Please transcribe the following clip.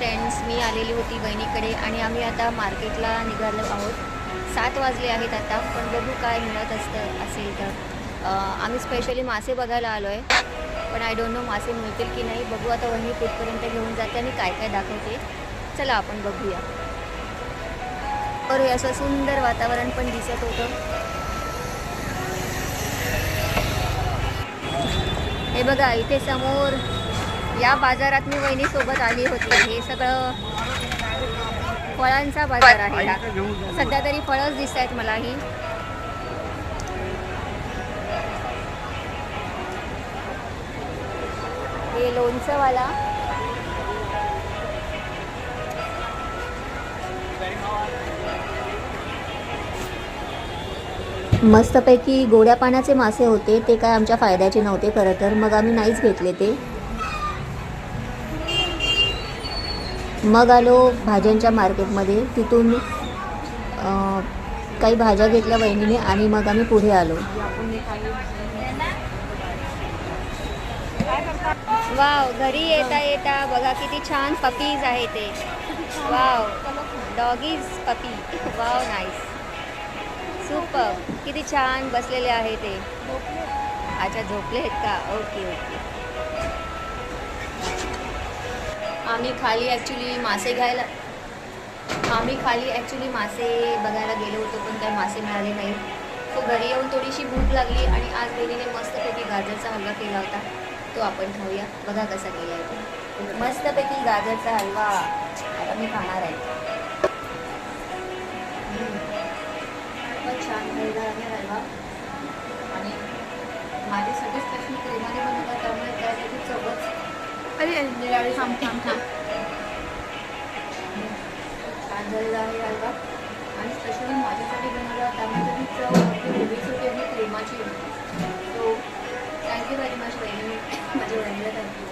Friends, मी आलेली होती बहिणीकडे आणि आम्ही आता मार्केटला निघालो आहोत. 7 वाजले आहेत आता, पण बघू काय मिळत असेल तर. आम्ही स्पेशली मासे बघायला आलो आहे, पण आय डोंट नो मासे मिळतील की नाही. बघू आता वहिनी कुठपर्यंत घेऊन जाते आणि काय काय दाखवते. चला आपण बघूया. तर हे असं सुंदर वातावरण पण दिसत होतं. हे बघा इथे समोर या बाजारात मी वहिनीसोबत आली होती. हे सगळं फळांचा बाजार आहे हा. सध्या तरी फळंच दिसत आहेत मलाही. हे लोणचंवाला, मस्तपैकी गोड्या पाण्याचे मासे होते. ते काय आमच्या फायद्याचे नव्हते खरं तर, मग आम्ही नाहीच घेतले ते. मग आलो भाज्यांच्या मार्केटमध्ये. तिथून काही भाज्या घेतल्या वहिनीने आणि मग आम्ही पुढे आलो. वाव, घरी येता येता बघा किती छान पपीज आहे ते. Wow, doggies puppy. Wow, nice, super. किती छान बसलेले आहे ते. अच्छा, झोपले आहेत का? Okay okay. आम्ही खाली ॲक्च्युली मासे बघायला गेलो होतो, पण काही मासे मिळाले नाही. तो घरी येऊन थोडीशी भूक लागली आणि आज बहिणीने मस्तपैकी गाजरचा हलवा केला होता. तो आपण खाऊया. बघा कसा केला आहे तो. मस्तपैकी गाजरचा हलवा आता मी खाणार आहे. खूपच छान झालेला आहे हलवा आणि माझ्यासाठी स्पेशल क्रीमाने बनवला, त्यामुळे काय त्याची चवच निराळी. छान झालेला आहे हलवा आणि स्पेशली माझ्यासाठी बनवला, त्यामुळे त्याची चव वेगळीच होती आणि क्रीमाची. सो थँक्यू व्हेरी मच बहिणी. माझ्या बहिणीला थँक्यू.